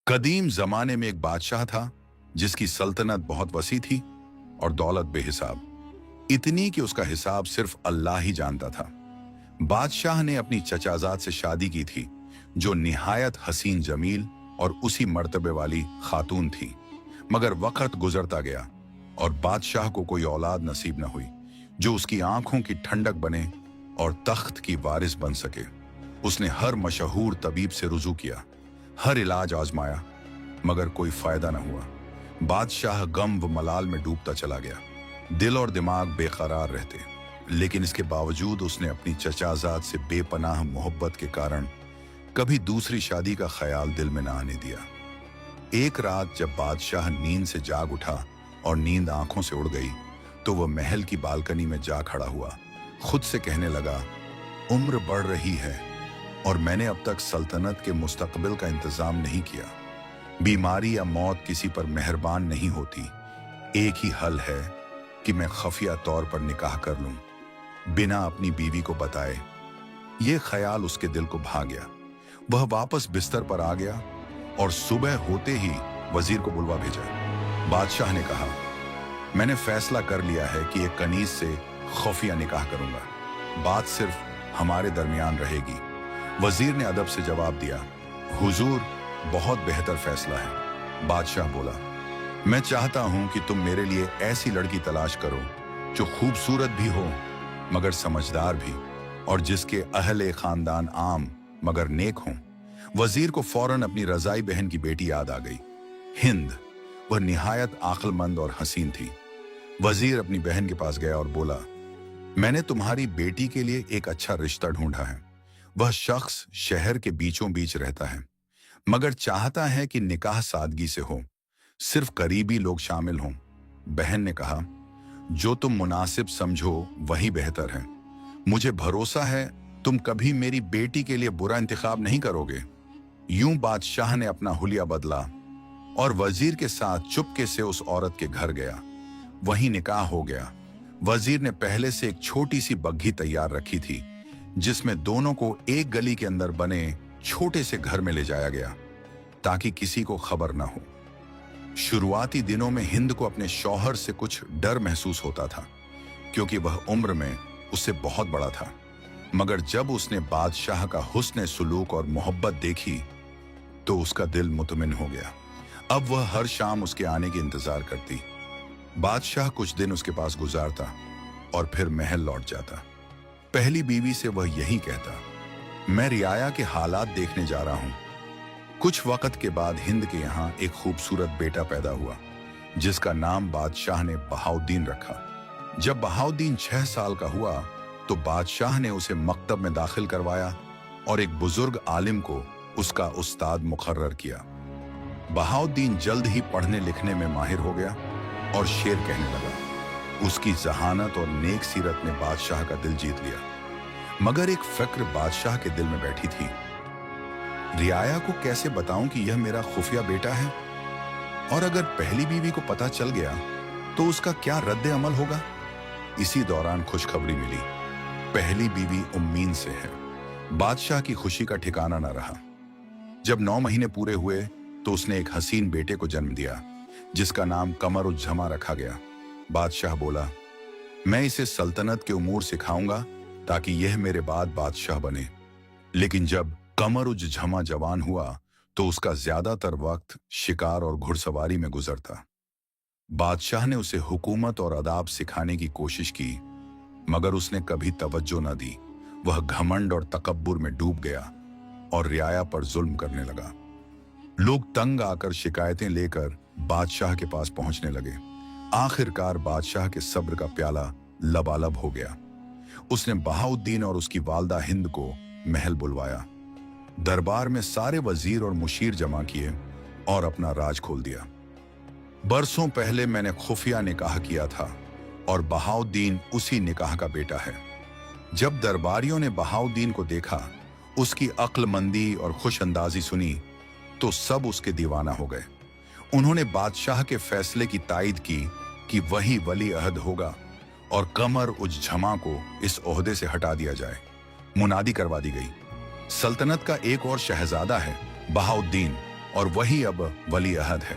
कदीम जमाने में एक बादशाह था जिसकी सल्तनत बहुत वसी थी और दौलत बेहिसाब, इतनी कि उसका हिसाब सिर्फ अल्लाह ही जानता था। बादशाह ने अपनी चचाजाद से शादी की थी जो निहायत हसीन जमील और उसी मर्तबे वाली खातून थी। मगर वक्त गुजरता गया और बादशाह को कोई औलाद नसीब न हुई जो उसकी आंखों की ठंडक बने और तख्त की वारिस बन सके। उसने हर मशहूर तबीब से रुजू किया, हर इलाज आजमाया, मगर कोई फायदा न हुआ। बादशाह गम व मलाल में डूबता चला गया। दिल और दिमाग बेकरार रहते, लेकिन इसके बावजूद उसने अपनी चचाजाद से बेपनाह मोहब्बत के कारण कभी दूसरी शादी का ख्याल दिल में न आने दिया। एक रात जब बादशाह नींद से जाग उठा और नींद आंखों से उड़ गई तो वह महल की बालकनी में जा खड़ा हुआ। खुद से कहने लगा, उम्र बढ़ रही है और मैंने अब तक सल्तनत के मुस्तकबिल का इंतजाम नहीं किया। बीमारी या मौत किसी पर मेहरबान नहीं होती। एक ही हल है कि मैं खफिया तौर पर निकाह कर लूं, बिना अपनी बीवी को बताए। यह ख्याल उसके दिल को भा गया। वह वापस बिस्तर पर आ गया और सुबह होते ही वजीर को बुलवा भेजा। बादशाह ने कहा, मैंने फैसला कर लिया है कि एक कनीज से खुफिया निकाह करूंगा। बात सिर्फ हमारे दरमियान रहेगी। वजीर ने अदब से जवाब दिया, हुजूर, बहुत बेहतर फैसला है। बादशाह बोला, मैं चाहता हूं कि तुम मेरे लिए ऐसी लड़की तलाश करो जो खूबसूरत भी हो मगर समझदार भी, और जिसके अहले खानदान आम मगर नेक हों। वजीर को फौरन अपनी रजाई बहन की बेटी याद आ गई, हिंद। वह निहायत अक्लमंद और हसीन थी। वजीर अपनी बहन के पास गया और बोला, मैंने तुम्हारी बेटी के लिए एक अच्छा रिश्ता ढूंढा है। वह शख्स शहर के बीचों बीच रहता है, मगर चाहता है कि निकाह सादगी से हो, सिर्फ करीबी लोग शामिल हों। बहन ने कहा, जो तुम मुनासिब समझो वही बेहतर है। मुझे भरोसा है तुम कभी मेरी बेटी के लिए बुरा इंतखाब नहीं करोगे। यूं बादशाह ने अपना हुलिया बदला और वजीर के साथ चुपके से उस औरत के घर गया। वहीं निकाह हो गया। वजीर ने पहले से एक छोटी सी बग्घी तैयार रखी थी जिसमें दोनों को एक गली के अंदर बने छोटे से घर में ले जाया गया ताकि किसी को खबर ना हो। शुरुआती दिनों में हिंद को अपने शौहर से कुछ डर महसूस होता था क्योंकि वह उम्र में उससे बहुत बड़ा था, मगर जब उसने बादशाह का हुस्न सुलूक और मोहब्बत देखी तो उसका दिल मुतमिन हो गया। अब वह हर शाम उसके आने की इंतजार करती। बादशाह कुछ दिन उसके पास गुजारता और फिर महल लौट जाता। पहली बीवी से वह यही कहता, मैं रियाया के हालात देखने जा रहा हूं। कुछ वक्त के बाद हिंद के यहाँ एक खूबसूरत बेटा पैदा हुआ जिसका नाम बादशाह ने बहाउद्दीन रखा। जब बहाउद्दीन 6 साल का हुआ तो बादशाह ने उसे मकतब में दाखिल करवाया और एक बुजुर्ग आलिम को उसका उस्ताद मुकर्रर किया। बहाउद्दीन जल्द ही पढ़ने लिखने में माहिर हो गया और शेर कहने लगा। उसकी जहानत और नेक सीरत ने बादशाह का दिल जीत लिया, मगर एक फिक्र बादशाह के दिल में बैठी थी, रियाया को कैसे बताऊं कि यह मेरा खुफिया बेटा है, और अगर पहली बीवी को पता चल गया तो उसका क्या रद्द अमल होगा। इसी दौरान खुशखबरी मिली, पहली बीवी उम्मीन से है। बादशाह की खुशी का ठिकाना न रहा। जब 9 महीने पूरे हुए तो उसने एक हसीन बेटे को जन्म दिया जिसका नाम कमर-उज-जमा रखा गया। बादशाह बोला, मैं इसे सल्तनत के उमूर सिखाऊंगा ताकि यह मेरे बाद बादशाह बने। लेकिन जब कमर-उज-जमा जवान हुआ तो उसका ज्यादातर वक्त शिकार और घुड़सवारी में गुजरता। बादशाह ने उसे हुकूमत और अदाब सिखाने की कोशिश की, मगर उसने कभी तवज्जो न दी। वह घमंड और तकब्बुर में डूब गया और रियाया पर जुल्म करने लगा। लोग तंग आकर शिकायतें लेकर बादशाह के पास पहुंचने लगे। आखिरकार बादशाह के सब्र का प्याला लबालब हो गया। उसने बहाउद्दीन और उसकी वालदा हिंद को महल बुलवाया। दरबार में सारे वजीर और मुशीर जमा किए और अपना राज खोल दिया। बरसों पहले मैंने खुफिया निकाह किया था और बहाउद्दीन उसी निकाह का बेटा है। जब दरबारियों ने बहाउद्दीन को देखा, उसकी अक्लमंदी और खुश अंदाजी सुनी तो सब उसके दीवाना हो गए। उन्होंने बादशाह के फैसले की तायद की कि वही वली अहद होगा और कमर-उज-जमा को इस ओहदे से हटा दिया जाए। मुनादी करवा दी गई, सल्तनत का एक और शहजादा है बहाउद्दीन और वही अब वली अहद है।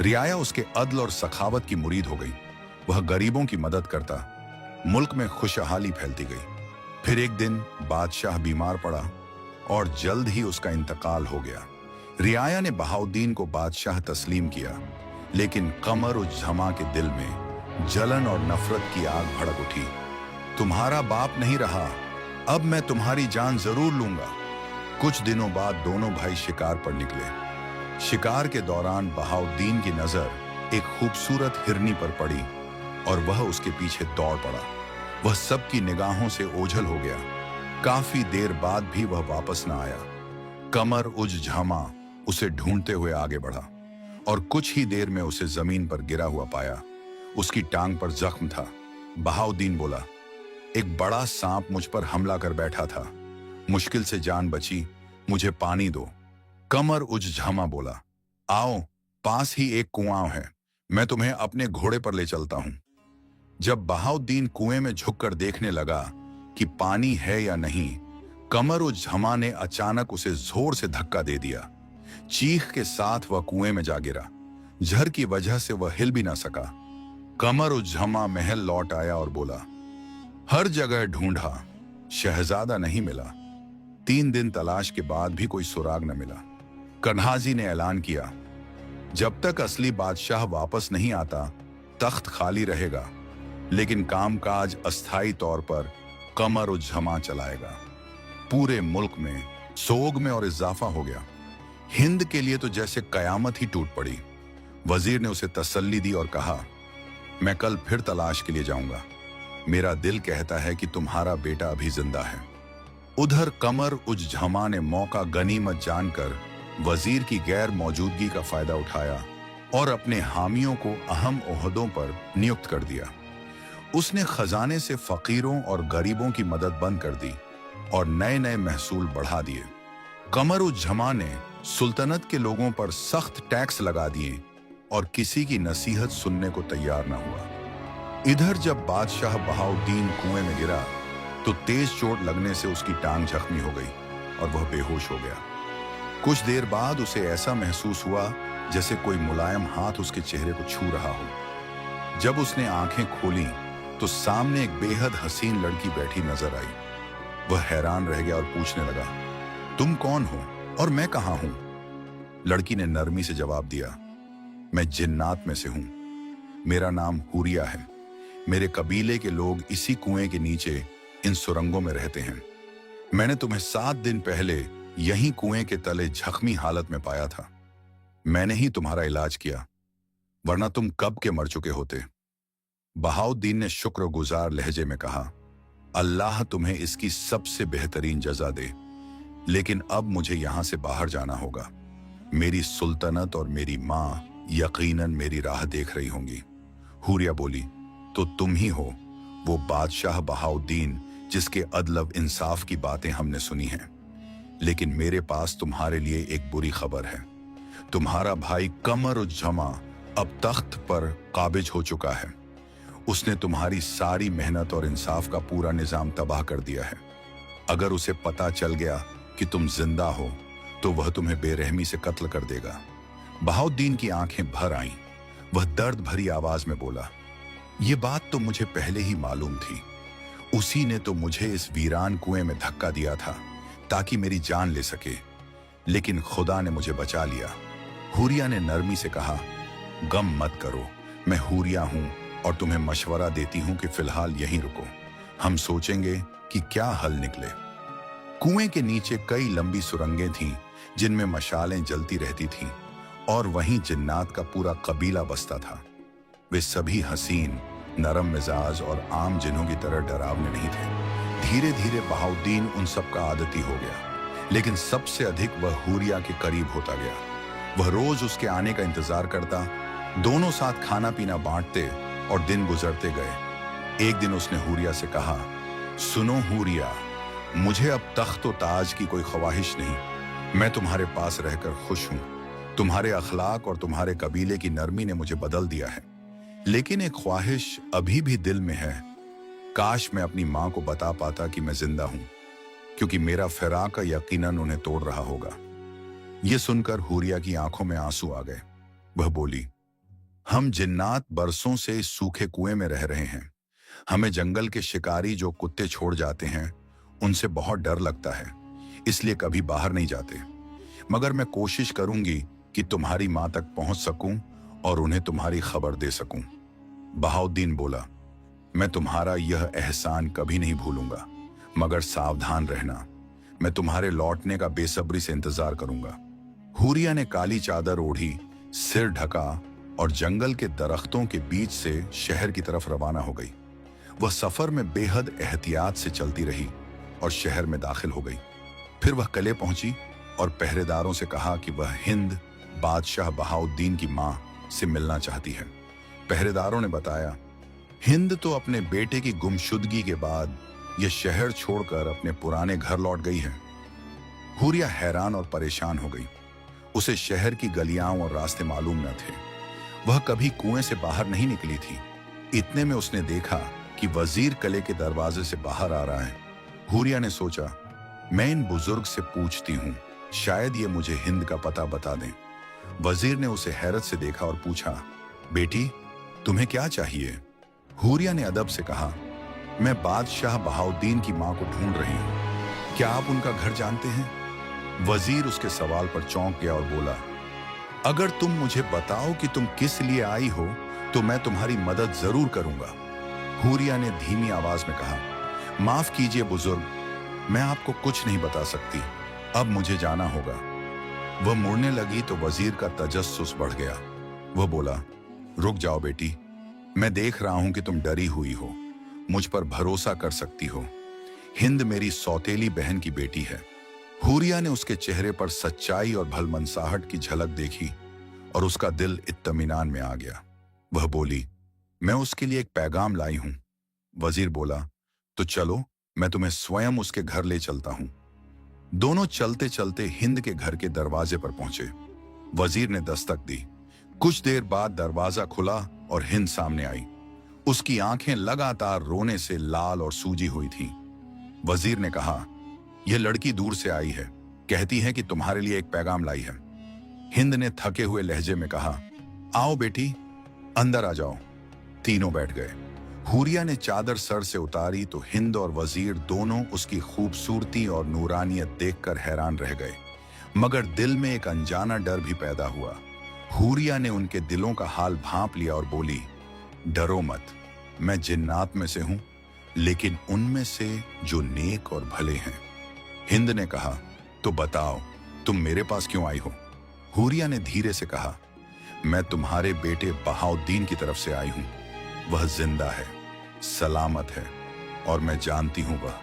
रियाया उसके अदल और सखावत की मुरीद हो गई। वह गरीबों की मदद करता। मुल्क में खुशहाली फैलती गई। फिर एक दिन बादशाह बीमार पड़ा और जल्द ही उसका इंतकाल हो गया। रियाया ने बहाउद्दीन को बादशाह तस्लीम किया, लेकिन कमर उज जमा के दिल में जलन और नफरत की आग भड़क उठी। तुम्हारा बाप नहीं रहा, अब मैं तुम्हारी जान जरूर लूंगा। कुछ दिनों बाद दोनों भाई शिकार पर निकले। शिकार के दौरान बहाउद्दीन की नजर एक खूबसूरत हिरनी पर पड़ी और वह उसके पीछे दौड़ पड़ा। वह सबकी निगाहों से ओझल हो गया। काफी देर बाद भी वह वापस न आया। कमर उज झमा उसे ढूंढते हुए आगे बढ़ा और कुछ ही देर में उसे जमीन पर गिरा हुआ पाया। उसकी टांग पर जख्म था। बहाउद्दीन बोला, एक बड़ा सांप मुझ पर हमला कर बैठा था, मुश्किल से जान बची, मुझे पानी दो। कमर उज झमा बोला, आओ, पास ही एक कुआं है, मैं तुम्हें अपने घोड़े पर ले चलता हूं। जब बहाउद्दीन कुएं में झुककर देखने लगा कि पानी है या नहीं, कमर उज झमा ने अचानक उसे जोर से धक्का दे दिया। चीख के साथ वह कुएं में जा गिरा। झर की वजह से वह हिल भी ना सका। कमर उज झमा महल लौट आया और बोला, हर जगह ढूंढा, शहजादा नहीं मिला। 3 दिन तलाश के बाद भी कोई सुराग न मिला। कन्हाजी ने ऐलान किया, जब तक असली बादशाह वापस नहीं आता तख्त खाली रहेगा, लेकिन कामकाज अस्थायी तौर पर कमर उज झमा चलाएगा। पूरे मुल्क में सोग में और इजाफा हो गया। हिंद के लिए तो जैसे कयामत ही टूट पड़ी। वजीर ने उसे तसल्ली दी और कहा, मैं कल फिर तलाश के लिए जाऊंगा। मेरा दिल कहता है कि तुम्हारा बेटा अभी जिंदा है। उधर कमर उज झमा ने मौका गनीमत जानकर वजीर की गैर मौजूदगी का फायदा उठाया और अपने हामियों को अहम ओहदों पर नियुक्त कर दिया। उसने खजाने से फकीरों और गरीबों की मदद बंद कर दी और नए नए महसूल बढ़ा दिए। कमर उज झमा ने सुल्तनत के लोगों पर सख्त टैक्स लगा दिए और किसी की नसीहत सुनने को तैयार न हुआ। इधर जब बादशाह बहाउद्दीन कुएं में गिरा तो तेज चोट लगने से उसकी टांग जख्मी हो गई और वह बेहोश हो गया। कुछ देर बाद उसे ऐसा महसूस हुआ जैसे कोई मुलायम हाथ उसके चेहरे को छू रहा हो। जब उसने आंखें खोली तो सामने एक बेहद हसीन लड़की बैठी नजर आई। वह हैरान रह गया और पूछने लगा, तुम कौन हो और मैं कहां हूं? लड़की ने नरमी से जवाब दिया, मैं जिन्नात में से हूं। मेरा नाम हुरिया है। मेरे कबीले के लोग इसी कुएं के नीचे इन सुरंगों में रहते हैं। मैंने तुम्हें 7 दिन पहले यहीं कुएं के तले जख्मी हालत में पाया था। मैंने ही तुम्हारा इलाज किया, वरना तुम कब के मर चुके होते। बहाउद्दीन ने शुक्रगुजार लहजे में कहा, अल्लाह तुम्हें इसकी सबसे बेहतरीन जजा दे, लेकिन अब मुझे यहां से बाहर जाना होगा। मेरी सुल्तनत और मेरी माँ यकीनन मेरी राह देख रही होंगी। हुरिया बोली, तो तुम ही हो वो बादशाह बहाउद्दीन जिसके अदल इंसाफ की बातें हमने सुनी हैं। लेकिन मेरे पास तुम्हारे लिए एक बुरी खबर है। तुम्हारा भाई कमर उज झमा अब तख्त पर काबिज हो चुका है। उसने तुम्हारी सारी मेहनत और इंसाफ का पूरा निजाम तबाह कर दिया है। अगर उसे पता चल गया कि तुम जिंदा हो तो वह तुम्हें बेरहमी से कत्ल कर देगा। बहाउद्दीन की आंखें भर आईं। वह दर्द भरी आवाज में बोला, यह बात तो मुझे पहले ही मालूम थी। उसी ने तो मुझे इस वीरान कुएं में धक्का दिया था ताकि मेरी जान ले सके, लेकिन खुदा ने मुझे बचा लिया। हुरिया ने नरमी से कहा, गम मत करो, मैं हुरिया हूं और तुम्हें मशवरा देती हूं कि फिलहाल यहीं रुको। हम सोचेंगे कि क्या हल निकले। कुएं के नीचे कई लंबी सुरंगें थीं जिनमें मशालें जलती रहती थीं और वहीं जिन्नात का पूरा कबीला बसता था। वे सभी हसीन, नरम मिजाज और आम जिन्हों की तरह डरावने नहीं थे। धीरे धीरे बहाउद्दीन उन सब का आदती हो गया, लेकिन सबसे अधिक वह हुरिया के करीब होता गया। वह रोज उसके आने का इंतजार करता। दोनों साथ खाना पीना बांटते और दिन गुजरते गए। एक दिन उसने हुरिया से कहा, सुनो हुरिया, मुझे अब तख्त व ताज की कोई ख्वाहिश नहीं। मैं तुम्हारे पास रहकर खुश हूं। तुम्हारे अखलाक और तुम्हारे कबीले की नरमी ने मुझे बदल दिया है, लेकिन एक ख्वाहिश अभी भी दिल में है। काश मैं अपनी माँ को बता पाता कि मैं जिंदा हूं, क्योंकि मेरा फिराक यकीनन उन्हें तोड़ रहा होगा। ये सुनकर हुरिया की आंखों में आंसू आ गए। वह बोली, हम जिन्नात बरसों से इस सूखे कुएं में रह रहे हैं। हमें जंगल के शिकारी जो कुत्ते छोड़ जाते हैं उनसे बहुत डर लगता है, इसलिए कभी बाहर नहीं जाते। मगर मैं कोशिश करूंगी कि तुम्हारी मां तक पहुंच सकूं और उन्हें तुम्हारी खबर दे सकूं। बहाउद्दीन बोला, मैं तुम्हारा यह एहसान कभी नहीं भूलूंगा, मगर सावधान रहना। मैं तुम्हारे लौटने का बेसब्री से इंतजार करूंगा। हुरिया ने काली चादर ओढ़ी, सिर ढका और जंगल के दरख्तों के बीच से शहर की तरफ रवाना हो गई। वह सफर में बेहद एहतियात से चलती रही और शहर में दाखिल हो गई। फिर वह किले पहुंची और पहरेदारों से कहा कि वह हिंद बादशाह बहाउद्दीन की मां से मिलना चाहती है। पहरेदारों ने बताया, हिंद तो अपने बेटे की गुमशुदगी के बाद यह शहर छोड़कर अपने पुराने घर लौट गई है। हुरिया हैरान और परेशान हो गई। उसे शहर की गलियां और रास्ते मालूम न थे। वह कभी कुएं से बाहर नहीं निकली थी। इतने में उसने देखा कि वजीर किले के दरवाजे से बाहर आ रहा है। हुरिया ने सोचा, मैं इन बुजुर्ग से पूछती हूँ, शायद ये मुझे हिंद का पता बता दें। वजीर ने उसे हैरत से देखा और पूछा, बेटी तुम्हें क्या चाहिए? हुरिया ने अदब से कहा, मैं बादशाह बहाउद्दीन की मां को ढूंढ रही हूं। क्या आप उनका घर जानते हैं? वजीर उसके सवाल पर चौंक गया और बोला, अगर तुम मुझे बताओ कि तुम किस लिए आई हो तो मैं तुम्हारी मदद जरूर करूंगा। हुरिया ने धीमी आवाज में कहा, माफ कीजिए बुजुर्ग, मैं आपको कुछ नहीं बता सकती, अब मुझे जाना होगा। वह मुड़ने लगी तो वजीर का तजस्सुस बढ़ गया। वह बोला, रुक जाओ बेटी, मैं देख रहा हूं कि तुम डरी हुई हो, मुझ पर भरोसा कर सकती हो। हिंद मेरी सौतेली बहन की बेटी है। हुरिया ने उसके चेहरे पर सच्चाई और भलमनसाहट की झलक देखी और उसका दिल इत्मीनान में आ गया। वह बोली, मैं उसके लिए एक पैगाम लाई हूं। वजीर बोला, तो चलो, मैं तुम्हें स्वयं उसके घर ले चलता हूं। दोनों चलते चलते हिंद के घर के दरवाजे पर पहुंचे। वजीर ने दस्तक दी। कुछ देर बाद दरवाजा खुला और हिंद सामने आई। उसकी आंखें लगातार रोने से लाल और सूजी हुई थीं। वजीर ने कहा, यह लड़की दूर से आई है, कहती है कि तुम्हारे लिए एक पैगाम लाई है। हिंद ने थके हुए लहजे में कहा, आओ बेटी, अंदर आ जाओ। तीनों बैठ गए। हुरिया ने चादर सर से उतारी तो हिंद और वजीर दोनों उसकी खूबसूरती और नूरानियत देखकर हैरान रह गए, मगर दिल में एक अनजाना डर भी पैदा हुआ। हुरिया ने उनके दिलों का हाल भांप लिया और बोली, डरो मत, मैं जिन्नात में से हूं, लेकिन उनमें से जो नेक और भले हैं। हिंद ने कहा, तो बताओ, तुम मेरे पास क्यों आई हो? हुरिया ने धीरे से कहा, मैं तुम्हारे बेटे बहाउद्दीन की तरफ से आई हूं। वह जिंदा है, सलामत है और मैं जानती हूं वह